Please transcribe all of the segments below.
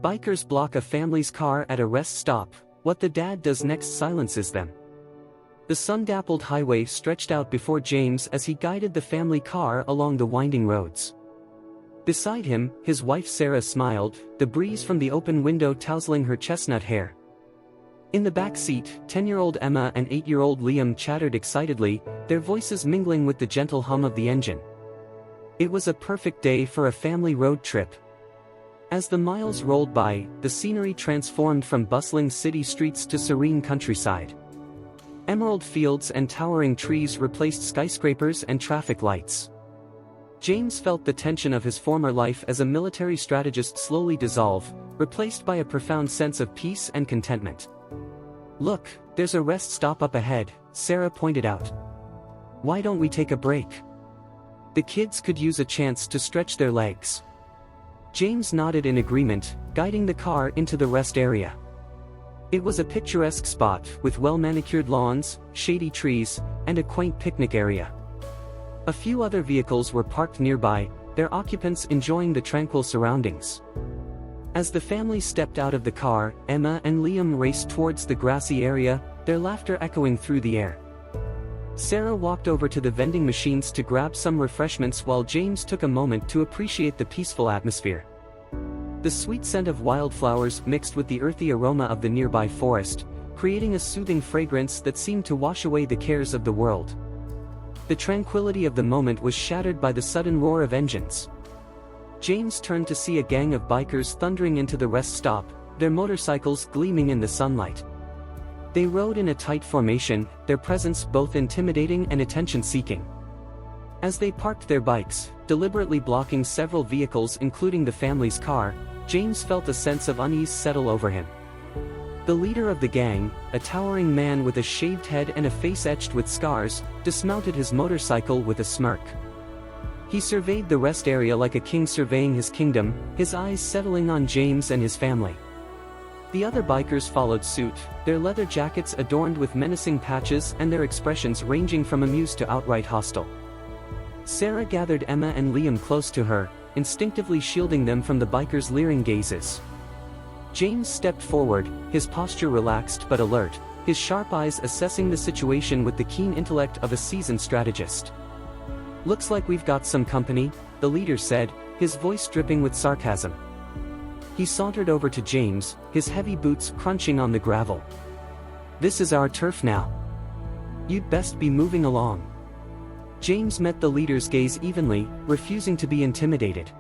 Bikers block a family's car at a rest stop. What the dad does next silences them. The sun-dappled highway stretched out before James as he guided the family car along the winding roads. Beside him, his wife Sarah smiled, the breeze from the open window tousling her chestnut hair. In the back seat, 10-year-old Emma and 8-year-old Liam chattered excitedly, their voices mingling with the gentle hum of the engine. It was a perfect day for a family road trip. As the miles rolled by, the scenery transformed from bustling city streets to serene countryside. Emerald fields and towering trees replaced skyscrapers and traffic lights. James felt the tension of his former life as a military strategist slowly dissolve, replaced by a profound sense of peace and contentment. "Look, there's a rest stop up ahead," Sarah pointed out. "Why don't we take a break? The kids could use a chance to stretch their legs." James nodded in agreement, guiding the car into the rest area. It was a picturesque spot with well-manicured lawns, shady trees, and a quaint picnic area. A few other vehicles were parked nearby, their occupants enjoying the tranquil surroundings. As the family stepped out of the car, Emma and Liam raced towards the grassy area, their laughter echoing through the air. Sarah walked over to the vending machines to grab some refreshments while James took a moment to appreciate the peaceful atmosphere. The sweet scent of wildflowers mixed with the earthy aroma of the nearby forest, creating a soothing fragrance that seemed to wash away the cares of the world. The tranquility of the moment was shattered by the sudden roar of engines. James turned to see a gang of bikers thundering into the rest stop, their motorcycles gleaming in the sunlight. They rode in a tight formation, their presence both intimidating and attention-seeking. As they parked their bikes, deliberately blocking several vehicles including the family's car, James felt a sense of unease settle over him. The leader of the gang, a towering man with a shaved head and a face etched with scars, dismounted his motorcycle with a smirk. He surveyed the rest area like a king surveying his kingdom, his eyes settling on James and his family. The other bikers followed suit, their leather jackets adorned with menacing patches and their expressions ranging from amused to outright hostile. Sarah gathered Emma and Liam close to her, instinctively shielding them from the bikers' leering gazes. James stepped forward, his posture relaxed but alert, his sharp eyes assessing the situation with the keen intellect of a seasoned strategist. "Looks like we've got some company," the leader said, his voice dripping with sarcasm. He sauntered over to James, his heavy boots crunching on the gravel. "This is our turf now. You'd best be moving along." James met the leader's gaze evenly, refusing to be intimidated.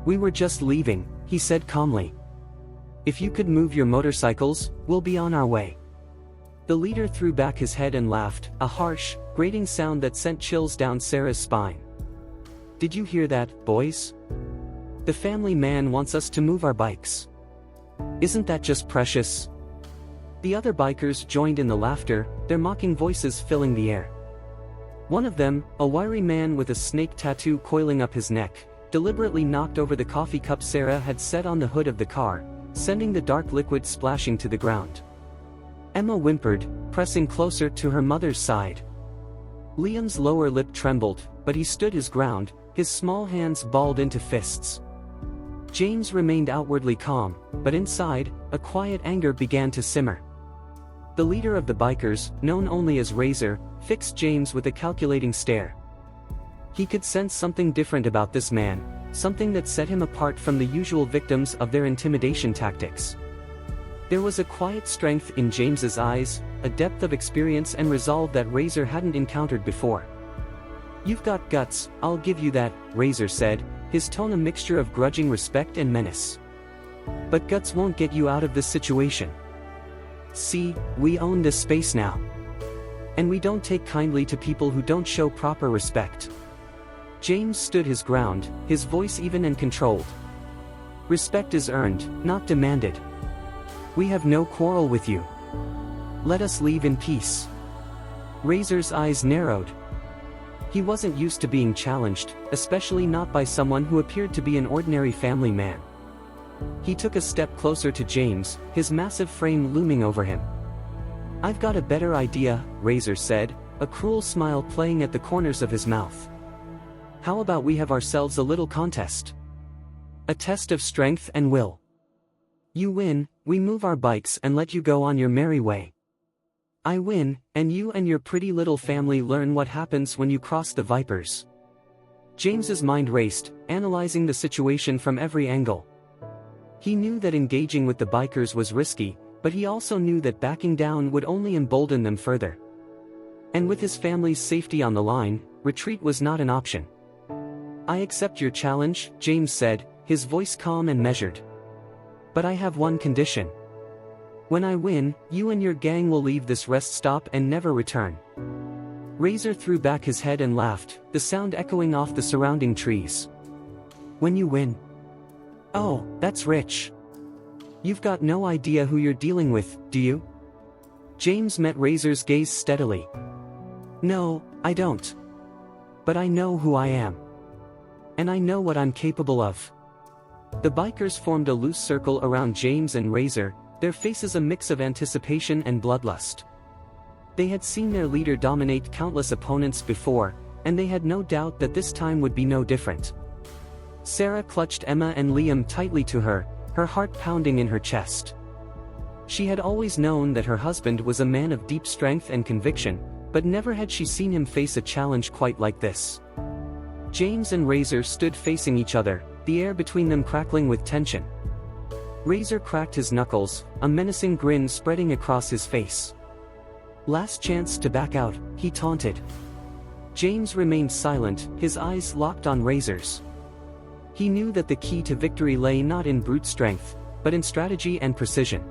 "We were just leaving," he said calmly. "If you could move your motorcycles, we'll be on our way." The leader threw back his head and laughed, a harsh, grating sound that sent chills down Sarah's spine. "Did you hear that, boys? The family man wants us to move our bikes. Isn't that just precious?" The other bikers joined in the laughter, their mocking voices filling the air. One of them, a wiry man with a snake tattoo coiling up his neck, deliberately knocked over the coffee cup Sarah had set on the hood of the car, sending the dark liquid splashing to the ground. Emma whimpered, pressing closer to her mother's side. Liam's lower lip trembled, but he stood his ground, his small hands balled into fists. James remained outwardly calm, but inside, a quiet anger began to simmer. The leader of the bikers, known only as Razor, fixed James with a calculating stare. He could sense something different about this man, something that set him apart from the usual victims of their intimidation tactics. There was a quiet strength in James's eyes, a depth of experience and resolve that Razor hadn't encountered before. "You've got guts, I'll give you that," Razor said, his tone a mixture of grudging respect and menace. "But guts won't get you out of this situation. See, we own this space now. And we don't take kindly to people who don't show proper respect." James stood his ground, his voice even and controlled. "Respect is earned, not demanded. We have no quarrel with you. Let us leave in peace." Razor's eyes narrowed. He wasn't used to being challenged, especially not by someone who appeared to be an ordinary family man. He took a step closer to James, his massive frame looming over him. "I've got a better idea," Razor said, a cruel smile playing at the corners of his mouth. "How about we have ourselves a little contest? A test of strength and will. You win, we move our bikes and let you go on your merry way. I win, and you and your pretty little family learn what happens when you cross the vipers. James's mind raced, analyzing the situation from every angle. He knew that engaging with the bikers was risky, but he also knew that backing down would only embolden them further. And with his family's safety on the line, retreat was not an option. I accept your challenge, James said, his voice calm and measured. But I have one condition. When I win, you and your gang will leave this rest stop and never return. Razor threw back his head and laughed, the sound echoing off the surrounding trees. When you win? Oh, that's rich. You've got no idea who you're dealing with, do you? James met Razor's gaze steadily. No, I don't. But I know who I am. And I know what I'm capable of. The bikers formed a loose circle around James and Razor, their faces a mix of anticipation and bloodlust. They had seen their leader dominate countless opponents before, and they had no doubt that this time would be no different. Sarah clutched Emma and Liam tightly to her, her heart pounding in her chest. She had always known that her husband was a man of deep strength and conviction, but never had she seen him face a challenge quite like this. James and Razor stood facing each other, the air between them crackling with tension. Razor cracked his knuckles, a menacing grin spreading across his face. Last chance to back out, he taunted. James remained silent, his eyes locked on Razor's. He knew that the key to victory lay not in brute strength, but in strategy and precision.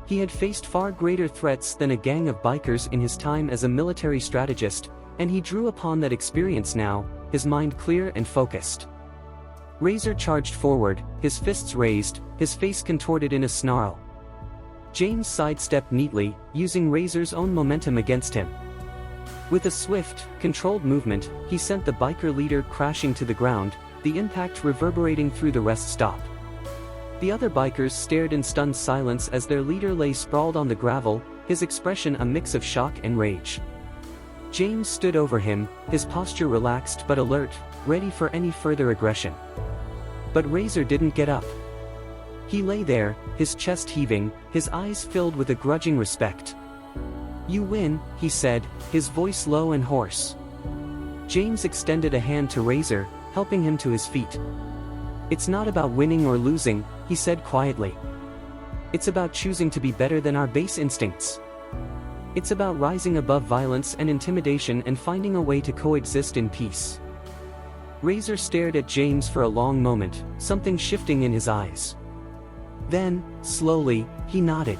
He had faced far greater threats than a gang of bikers in his time as a military strategist, and he drew upon that experience now, his mind clear and focused. Razor charged forward, his fists raised, his face contorted in a snarl. James sidestepped neatly, using Razor's own momentum against him. With a swift, controlled movement, he sent the biker leader crashing to the ground, the impact reverberating through the rest stop. The other bikers stared in stunned silence as their leader lay sprawled on the gravel, his expression a mix of shock and rage. James stood over him, his posture relaxed but alert, ready for any further aggression. But Razor didn't get up. He lay there, his chest heaving, his eyes filled with a grudging respect. You win, he said, his voice low and hoarse. James extended a hand to Razor, helping him to his feet. It's not about winning or losing, he said quietly. It's about choosing to be better than our base instincts. It's about rising above violence and intimidation and finding a way to coexist in peace. Razor stared at James for a long moment, something shifting in his eyes. Then, slowly, he nodded.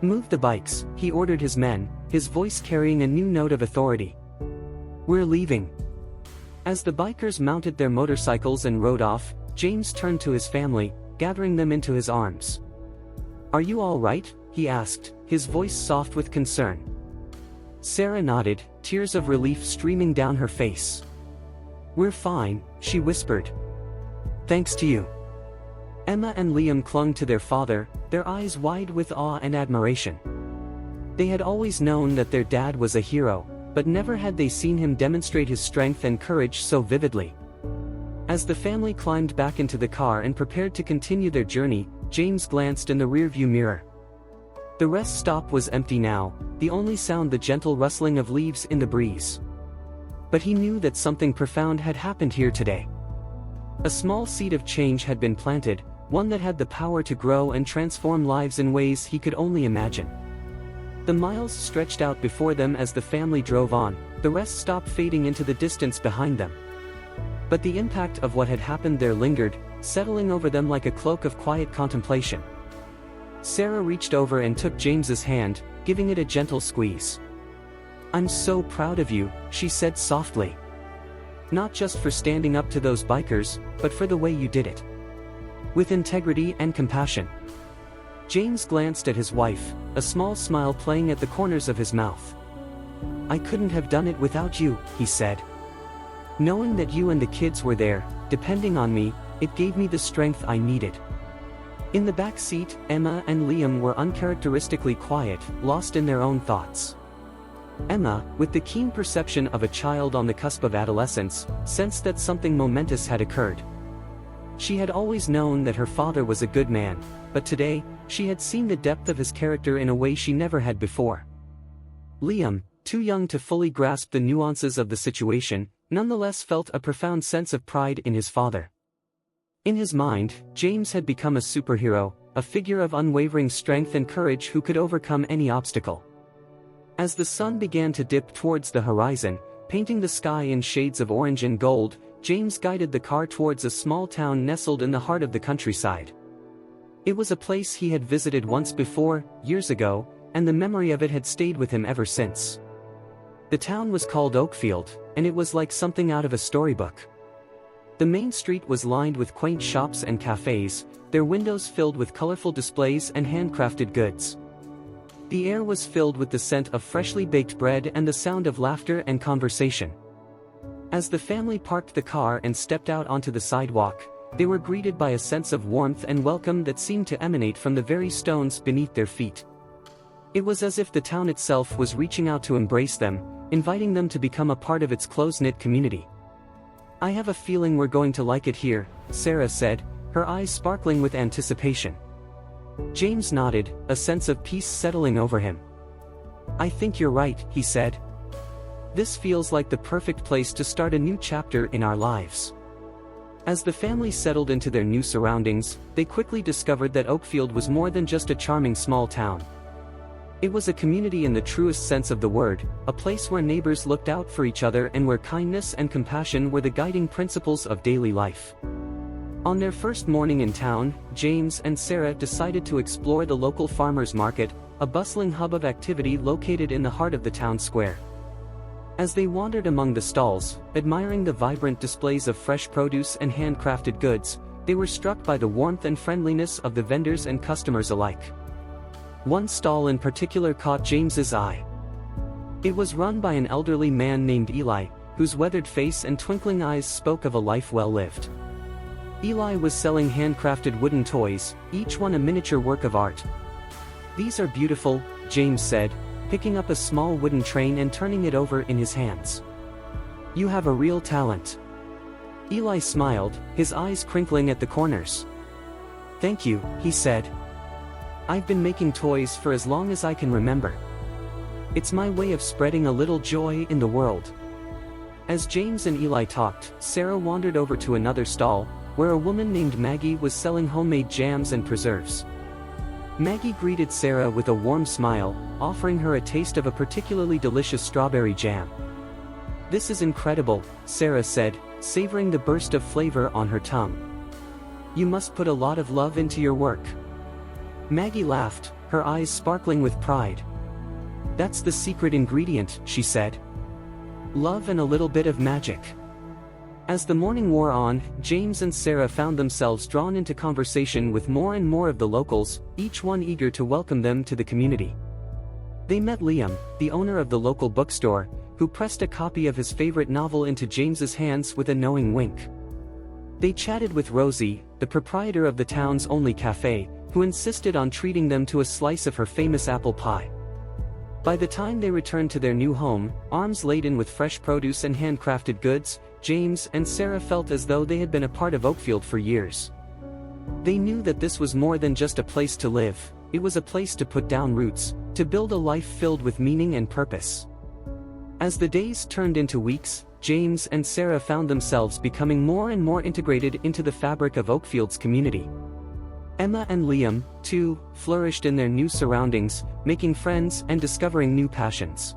Move the bikes, he ordered his men, his voice carrying a new note of authority. We're leaving. As the bikers mounted their motorcycles and rode off, James turned to his family, gathering them into his arms. Are you all right? He asked, his voice soft with concern. Sarah nodded, tears of relief streaming down her face. We're fine, she whispered. Thanks to you. Emma and Liam clung to their father, their eyes wide with awe and admiration. They had always known that their dad was a hero, but never had they seen him demonstrate his strength and courage so vividly. As the family climbed back into the car and prepared to continue their journey, James glanced in the rearview mirror. The rest stop was empty now, the only sound the gentle rustling of leaves in the breeze. But he knew that something profound had happened here today. A small seed of change had been planted, one that had the power to grow and transform lives in ways he could only imagine. The miles stretched out before them as the family drove on, the rest stop fading into the distance behind them. But the impact of what had happened there lingered, settling over them like a cloak of quiet contemplation. Sarah reached over and took James's hand, giving it a gentle squeeze. I'm so proud of you, she said softly. Not just for standing up to those bikers, but for the way you did it. With integrity and compassion. James glanced at his wife, a small smile playing at the corners of his mouth. I couldn't have done it without you, he said. Knowing that you and the kids were there, depending on me, it gave me the strength I needed. In the back seat, Emma and Liam were uncharacteristically quiet, lost in their own thoughts. Emma, with the keen perception of a child on the cusp of adolescence, sensed that something momentous had occurred. She had always known that her father was a good man, but today, she had seen the depth of his character in a way she never had before. Liam, too young to fully grasp the nuances of the situation, nonetheless felt a profound sense of pride in his father. In his mind, James had become a superhero, a figure of unwavering strength and courage who could overcome any obstacle. As the sun began to dip towards the horizon, painting the sky in shades of orange and gold, James guided the car towards a small town nestled in the heart of the countryside. It was a place he had visited once before, years ago, and the memory of it had stayed with him ever since. The town was called Oakfield, and it was like something out of a storybook. The main street was lined with quaint shops and cafes, their windows filled with colorful displays and handcrafted goods. The air was filled with the scent of freshly baked bread and the sound of laughter and conversation. As the family parked the car and stepped out onto the sidewalk, they were greeted by a sense of warmth and welcome that seemed to emanate from the very stones beneath their feet. It was as if the town itself was reaching out to embrace them, inviting them to become a part of its close-knit community. "I have a feeling we're going to like it here," Sarah said, her eyes sparkling with anticipation. James nodded, a sense of peace settling over him. "I think you're right," he said. "This feels like the perfect place to start a new chapter in our lives." As the family settled into their new surroundings, they quickly discovered that Oakfield was more than just a charming small town. It was a community in the truest sense of the word, a place where neighbors looked out for each other and where kindness and compassion were the guiding principles of daily life. On their first morning in town, James and Sarah decided to explore the local farmers market, a bustling hub of activity located in the heart of the town square. As they wandered among the stalls, admiring the vibrant displays of fresh produce and handcrafted goods, they were struck by the warmth and friendliness of the vendors and customers alike. One stall in particular caught James's eye. It was run by an elderly man named Eli, whose weathered face and twinkling eyes spoke of a life well lived. Eli was selling handcrafted wooden toys, each one a miniature work of art. "These are beautiful," James said, picking up a small wooden train and turning it over in his hands. "You have a real talent." Eli smiled, his eyes crinkling at the corners. "Thank you," he said. "I've been making toys for as long as I can remember. It's my way of spreading a little joy in the world." As James and Eli talked, Sarah wandered over to another stall, where a woman named Maggie was selling homemade jams and preserves. Maggie greeted Sarah with a warm smile, offering her a taste of a particularly delicious strawberry jam. "This is incredible," Sarah said, savoring the burst of flavor on her tongue. "You must put a lot of love into your work." Maggie laughed, her eyes sparkling with pride. "That's the secret ingredient," she said. "Love and a little bit of magic." As the morning wore on, James and Sarah found themselves drawn into conversation with more and more of the locals, each one eager to welcome them to the community. They met Liam, the owner of the local bookstore, who pressed a copy of his favorite novel into James's hands with a knowing wink. They chatted with Rosie, the proprietor of the town's only cafe, who insisted on treating them to a slice of her famous apple pie. By the time they returned to their new home, arms laden with fresh produce and handcrafted goods, James and Sarah felt as though they had been a part of Oakfield for years. They knew that this was more than just a place to live, it was a place to put down roots, to build a life filled with meaning and purpose. As the days turned into weeks, James and Sarah found themselves becoming more and more integrated into the fabric of Oakfield's community. Emma and Liam, too, flourished in their new surroundings, making friends and discovering new passions.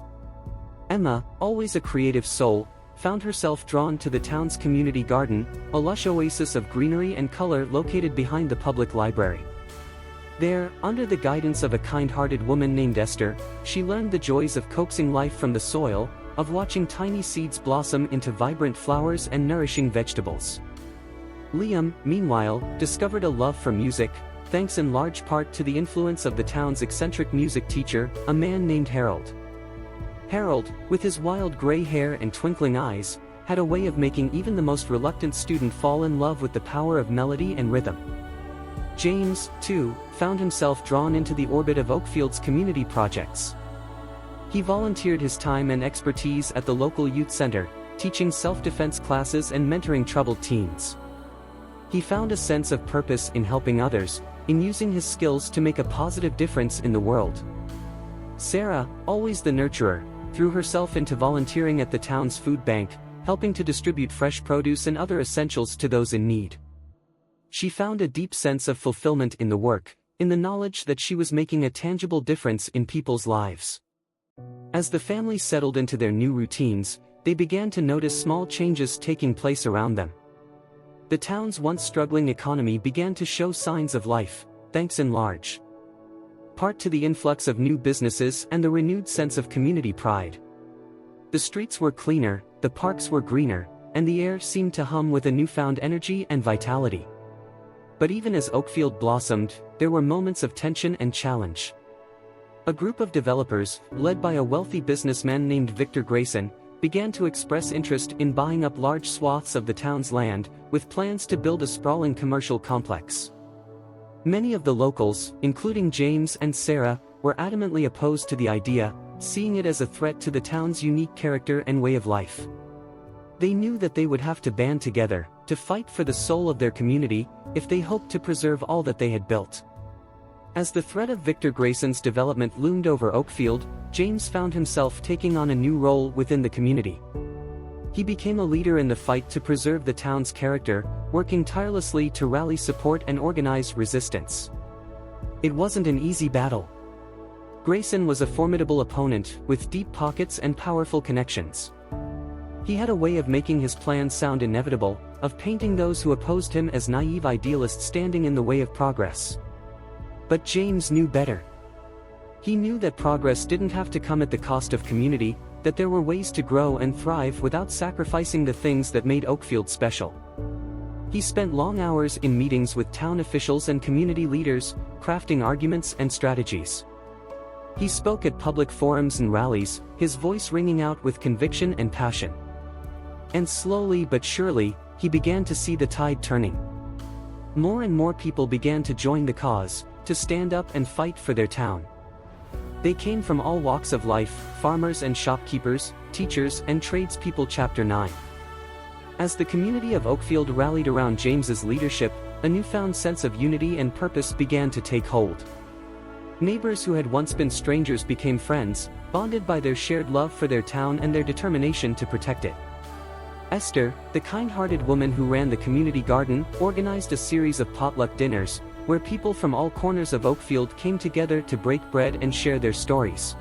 Emma, always a creative soul, found herself drawn to the town's community garden, a lush oasis of greenery and color located behind the public library. There, under the guidance of a kind-hearted woman named Esther, she learned the joys of coaxing life from the soil, of watching tiny seeds blossom into vibrant flowers and nourishing vegetables. Liam, meanwhile, discovered a love for music, thanks in large part to the influence of the town's eccentric music teacher, a man named Harold. Harold, with his wild gray hair and twinkling eyes, had a way of making even the most reluctant student fall in love with the power of melody and rhythm. James, too, found himself drawn into the orbit of Oakfield's community projects. He volunteered his time and expertise at the local youth center, teaching self-defense classes and mentoring troubled teens. He found a sense of purpose in helping others, in using his skills to make a positive difference in the world. Sarah, always the nurturer, threw herself into volunteering at the town's food bank, helping to distribute fresh produce and other essentials to those in need. She found a deep sense of fulfillment in the work, in the knowledge that she was making a tangible difference in people's lives. As the family settled into their new routines, they began to notice small changes taking place around them. The town's once struggling economy began to show signs of life, thanks in large part to the influx of new businesses and the renewed sense of community pride. The streets were cleaner, the parks were greener, and the air seemed to hum with a newfound energy and vitality. But even as Oakfield blossomed, there were moments of tension and challenge. A group of developers, led by a wealthy businessman named Victor Grayson, began to express interest in buying up large swaths of the town's land, with plans to build a sprawling commercial complex. Many of the locals, including James and Sarah, were adamantly opposed to the idea, seeing it as a threat to the town's unique character and way of life. They knew that they would have to band together, to fight for the soul of their community, if they hoped to preserve all that they had built. As the threat of Victor Grayson's development loomed over Oakfield, James found himself taking on a new role within the community. He became a leader in the fight to preserve the town's character, working tirelessly to rally support and organize resistance. It wasn't an easy battle. Grayson was a formidable opponent, with deep pockets and powerful connections. He had a way of making his plans sound inevitable, of painting those who opposed him as naive idealists standing in the way of progress. But James knew better. He knew that progress didn't have to come at the cost of community, that there were ways to grow and thrive without sacrificing the things that made Oakfield special. He spent long hours in meetings with town officials and community leaders, crafting arguments and strategies. He spoke at public forums and rallies, his voice ringing out with conviction and passion. And slowly but surely, he began to see the tide turning. More and more people began to join the cause, to stand up and fight for their town. They came from all walks of life, farmers and shopkeepers, teachers and tradespeople. Chapter 9. As the community of Oakfield rallied around James's leadership, a newfound sense of unity and purpose began to take hold. Neighbors who had once been strangers became friends, bonded by their shared love for their town and their determination to protect it. Esther, the kind-hearted woman who ran the community garden, organized a series of potluck dinners, where people from all corners of Oakfield came together to break bread and share their stories.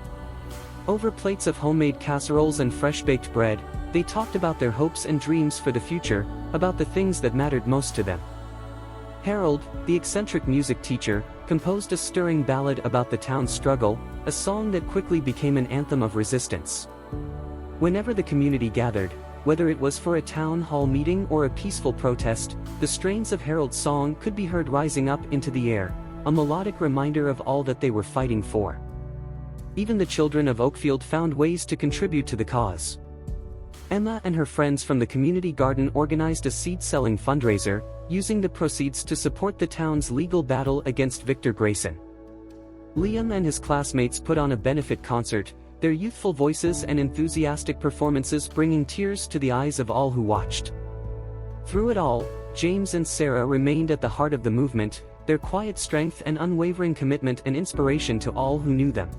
Over plates of homemade casseroles and fresh-baked bread, they talked about their hopes and dreams for the future, about the things that mattered most to them. Harold, the eccentric music teacher, composed a stirring ballad about the town's struggle, a song that quickly became an anthem of resistance. Whenever the community gathered, whether it was for a town hall meeting or a peaceful protest, the strains of Harold's song could be heard rising up into the air, a melodic reminder of all that they were fighting for. Even the children of Oakfield found ways to contribute to the cause. Emma and her friends from the community garden organized a seed-selling fundraiser, using the proceeds to support the town's legal battle against Victor Grayson. Liam and his classmates put on a benefit concert, their youthful voices and enthusiastic performances bringing tears to the eyes of all who watched. Through it all, James and Sarah remained at the heart of the movement, their quiet strength and unwavering commitment an inspiration to all who knew them.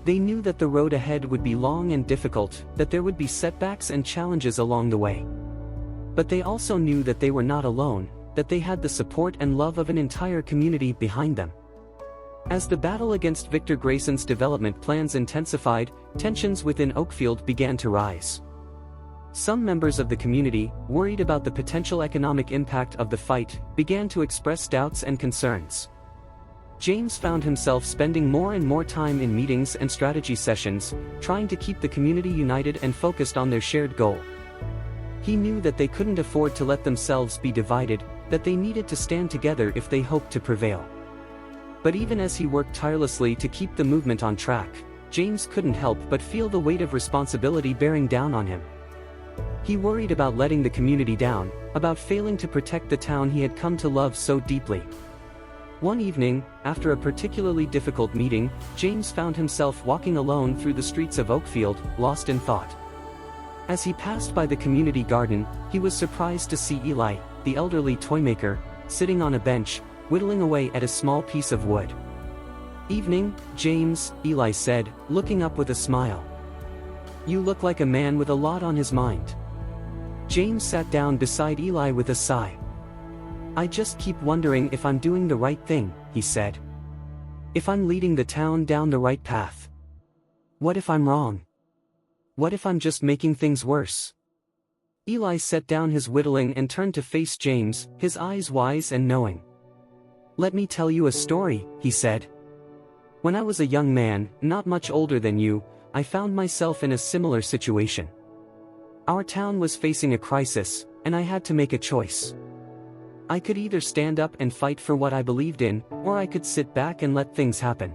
They knew that the road ahead would be long and difficult, that there would be setbacks and challenges along the way. But they also knew that they were not alone, that they had the support and love of an entire community behind them. As the battle against Victor Grayson's development plans intensified, tensions within Oakfield began to rise. Some members of the community, worried about the potential economic impact of the fight, began to express doubts and concerns. James found himself spending more and more time in meetings and strategy sessions, trying to keep the community united and focused on their shared goal. He knew that they couldn't afford to let themselves be divided, that they needed to stand together if they hoped to prevail. But even as he worked tirelessly to keep the movement on track, James couldn't help but feel the weight of responsibility bearing down on him. He worried about letting the community down, about failing to protect the town he had come to love so deeply. One evening, after a particularly difficult meeting, James found himself walking alone through the streets of Oakfield, lost in thought. As he passed by the community garden, he was surprised to see Eli, the elderly toymaker, sitting on a bench, whittling away at a small piece of wood. "Evening, James," Eli said, looking up with a smile. "You look like a man with a lot on his mind." James sat down beside Eli with a sigh. "I just keep wondering if I'm doing the right thing," he said. "If I'm leading the town down the right path. What if I'm wrong? What if I'm just making things worse?" Eli set down his whittling and turned to face James, his eyes wise and knowing. "Let me tell you a story," he said. "When I was a young man, not much older than you, I found myself in a similar situation. Our town was facing a crisis, and I had to make a choice. I could either stand up and fight for what I believed in, or I could sit back and let things happen.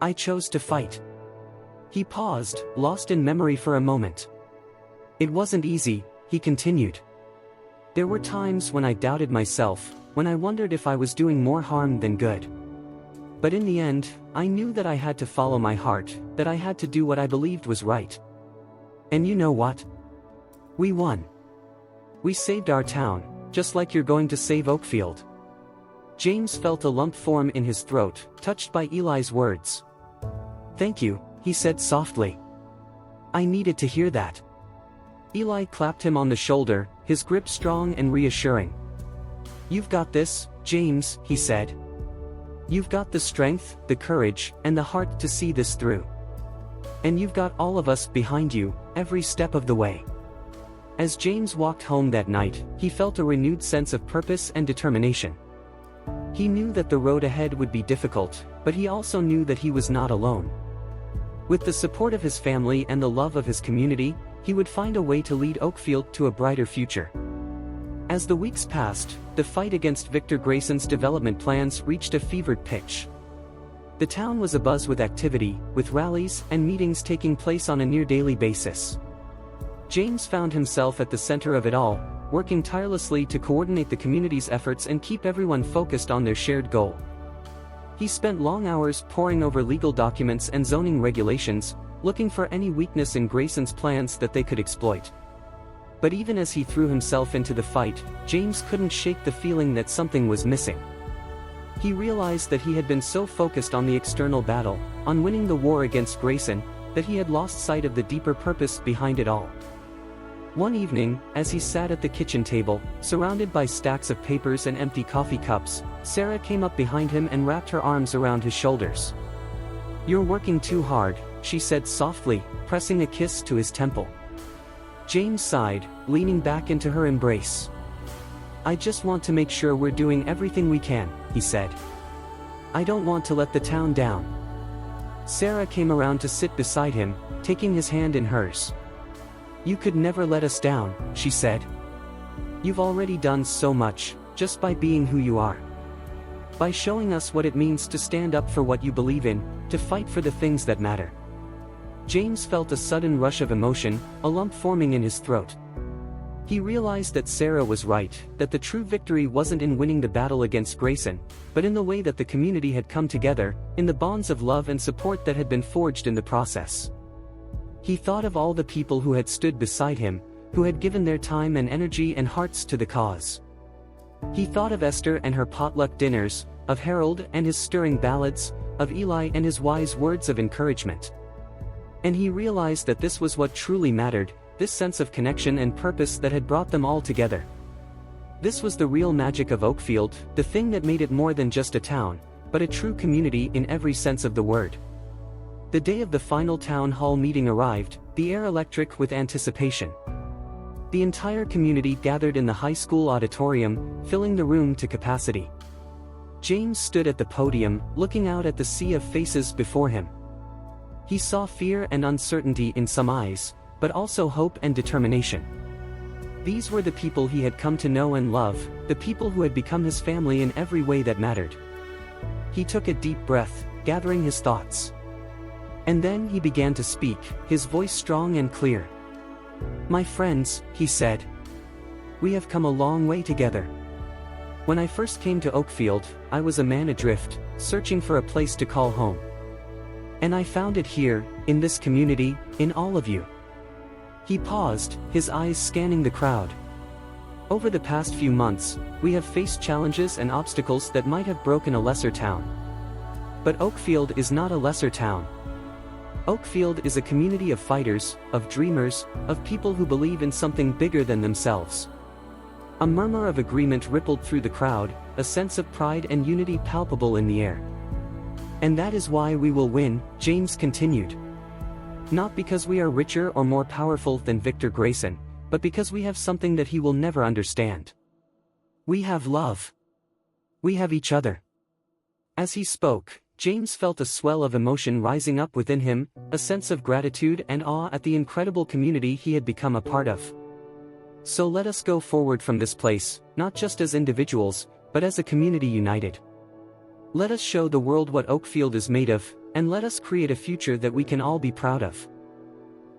I chose to fight." He paused, lost in memory for a moment. "It wasn't easy," he continued. "There were times when I doubted myself, when I wondered if I was doing more harm than good. But in the end, I knew that I had to follow my heart, that I had to do what I believed was right. And you know what? We won. We saved our town, just like you're going to save Oakfield." James felt a lump form in his throat, touched by Eli's words. "Thank you," he said softly. "I needed to hear that." Eli clapped him on the shoulder, his grip strong and reassuring. "You've got this, James," he said. "You've got the strength, the courage, and the heart to see this through. And you've got all of us behind you, every step of the way." As James walked home that night, he felt a renewed sense of purpose and determination. He knew that the road ahead would be difficult, but he also knew that he was not alone. With the support of his family and the love of his community, he would find a way to lead Oakfield to a brighter future. As the weeks passed, the fight against Victor Grayson's development plans reached a fevered pitch. The town was abuzz with activity, with rallies and meetings taking place on a near-daily basis. James found himself at the center of it all, working tirelessly to coordinate the community's efforts and keep everyone focused on their shared goal. He spent long hours poring over legal documents and zoning regulations, looking for any weakness in Grayson's plans that they could exploit. But even as he threw himself into the fight, James couldn't shake the feeling that something was missing. He realized that he had been so focused on the external battle, on winning the war against Grayson, that he had lost sight of the deeper purpose behind it all. One evening, as he sat at the kitchen table, surrounded by stacks of papers and empty coffee cups, Sarah came up behind him and wrapped her arms around his shoulders. "You're working too hard," she said softly, pressing a kiss to his temple. James sighed, leaning back into her embrace. "I just want to make sure we're doing everything we can," he said. "I don't want to let the town down." Sarah came around to sit beside him, taking his hand in hers. "You could never let us down," she said. "You've already done so much, just by being who you are. By showing us what it means to stand up for what you believe in, to fight for the things that matter." James felt a sudden rush of emotion, a lump forming in his throat. He realized that Sarah was right, that the true victory wasn't in winning the battle against Grayson, but in the way that the community had come together, in the bonds of love and support that had been forged in the process. He thought of all the people who had stood beside him, who had given their time and energy and hearts to the cause. He thought of Esther and her potluck dinners, of Harold and his stirring ballads, of Eli and his wise words of encouragement. And he realized that this was what truly mattered, this sense of connection and purpose that had brought them all together. This was the real magic of Oakfield, the thing that made it more than just a town, but a true community in every sense of the word. The day of the final town hall meeting arrived, the air electric with anticipation. The entire community gathered in the high school auditorium, filling the room to capacity. James stood at the podium, looking out at the sea of faces before him. He saw fear and uncertainty in some eyes, but also hope and determination. These were the people he had come to know and love, the people who had become his family in every way that mattered. He took a deep breath, gathering his thoughts. And then he began to speak, his voice strong and clear. "My friends," he said, "we have come a long way together. When I first came to Oakfield, I was a man adrift, searching for a place to call home. And I found it here, in this community, in all of you." He paused, his eyes scanning the crowd. Over the past few months, we have faced challenges and obstacles that might have broken a lesser town. But Oakfield is not a lesser town. Oakfield is a community of fighters, of dreamers, of people who believe in something bigger than themselves. A murmur of agreement rippled through the crowd, a sense of pride and unity palpable in the air. "And that is why we will win," James continued. "Not because we are richer or more powerful than Victor Grayson, but because we have something that he will never understand. We have love. We have each other." As he spoke, James felt a swell of emotion rising up within him, a sense of gratitude and awe at the incredible community he had become a part of. "So let us go forward from this place, not just as individuals, but as a community united. Let us show the world what Oakfield is made of, and let us create a future that we can all be proud of."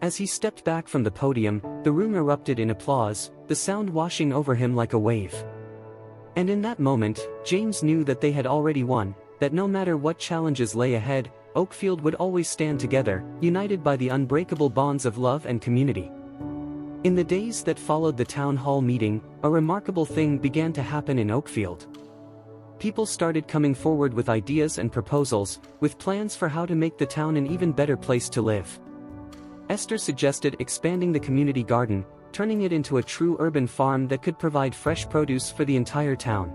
As he stepped back from the podium, the room erupted in applause, the sound washing over him like a wave. And in that moment, James knew that they had already won, that no matter what challenges lay ahead, Oakfield would always stand together, united by the unbreakable bonds of love and community. In the days that followed the town hall meeting, a remarkable thing began to happen in Oakfield. People started coming forward with ideas and proposals, with plans for how to make the town an even better place to live. Esther suggested expanding the community garden, turning it into a true urban farm that could provide fresh produce for the entire town.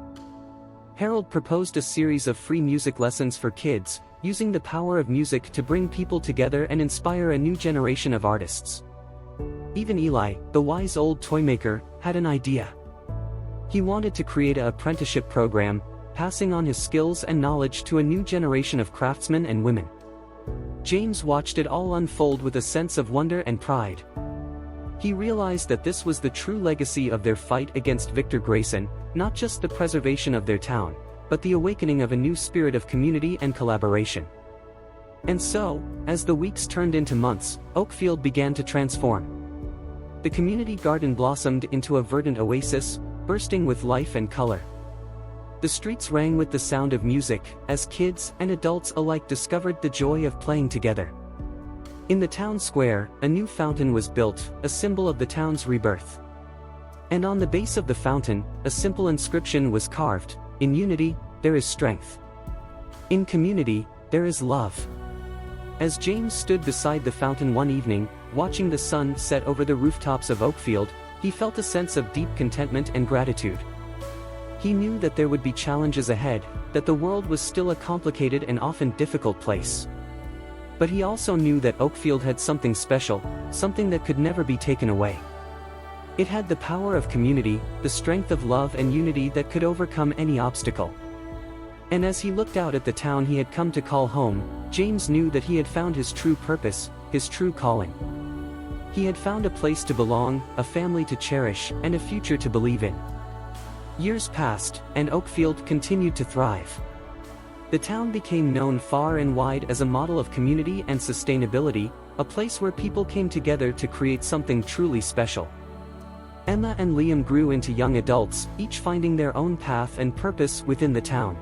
Harold proposed a series of free music lessons for kids, using the power of music to bring people together and inspire a new generation of artists. Even Eli, the wise old toymaker, had an idea. He wanted to create an apprenticeship program, passing on his skills and knowledge to a new generation of craftsmen and women. James watched it all unfold with a sense of wonder and pride. He realized that this was the true legacy of their fight against Victor Grayson, not just the preservation of their town, but the awakening of a new spirit of community and collaboration. And so, as the weeks turned into months, Oakfield began to transform. The community garden blossomed into a verdant oasis, bursting with life and color. The streets rang with the sound of music, as kids and adults alike discovered the joy of playing together. In the town square, a new fountain was built, a symbol of the town's rebirth. And on the base of the fountain, a simple inscription was carved: "In unity, there is strength. In community, there is love." As James stood beside the fountain one evening, watching the sun set over the rooftops of Oakfield, he felt a sense of deep contentment and gratitude. He knew that there would be challenges ahead, that the world was still a complicated and often difficult place. But he also knew that Oakfield had something special, something that could never be taken away. It had the power of community, the strength of love and unity that could overcome any obstacle. And as he looked out at the town he had come to call home, James knew that he had found his true purpose, his true calling. He had found a place to belong, a family to cherish, and a future to believe in. Years passed, and Oakfield continued to thrive. The town became known far and wide as a model of community and sustainability, a place where people came together to create something truly special. Emma and Liam grew into young adults, each finding their own path and purpose within the town.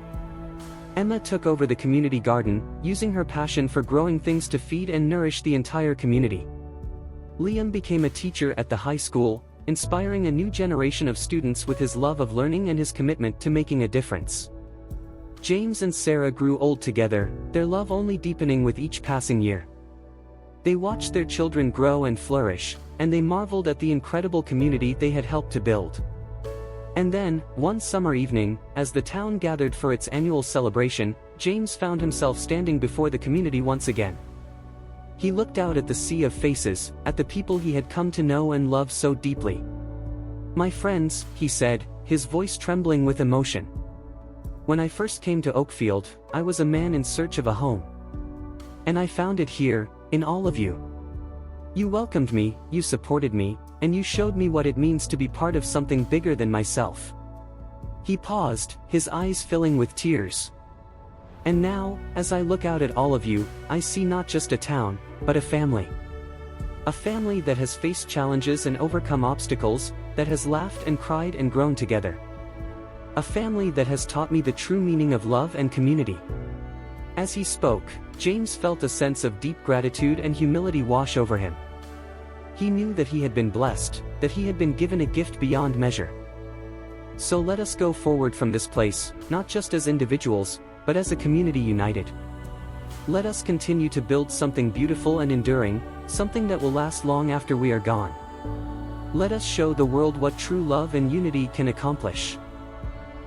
Emma took over the community garden, using her passion for growing things to feed and nourish the entire community. Liam became a teacher at the high school, inspiring a new generation of students with his love of learning and his commitment to making a difference. James and Sarah grew old together, their love only deepening with each passing year. They watched their children grow and flourish, and they marveled at the incredible community they had helped to build. And then, one summer evening, as the town gathered for its annual celebration, James found himself standing before the community once again. He looked out at the sea of faces, at the people he had come to know and love so deeply. "My friends," he said, his voice trembling with emotion. "When I first came to Oakfield, I was a man in search of a home. And I found it here, in all of you. You welcomed me, you supported me, and you showed me what it means to be part of something bigger than myself." He paused, his eyes filling with tears. "And now, as I look out at all of you, I see not just a town, but a family. A family that has faced challenges and overcome obstacles, that has laughed and cried and grown together. A family that has taught me the true meaning of love and community." As he spoke, James felt a sense of deep gratitude and humility wash over him. He knew that he had been blessed, that he had been given a gift beyond measure. So let us go forward from this place, not just as individuals, but as a community united. Let us continue to build something beautiful and enduring, something that will last long after we are gone. Let us show the world what true love and unity can accomplish.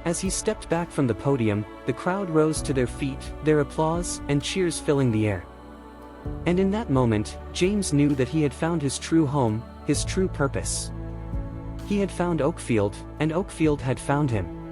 As he stepped back from the podium, the crowd rose to their feet, their applause and cheers filling the air. And in that moment, James knew that he had found his true home, his true purpose. He had found Oakfield, and Oakfield had found him.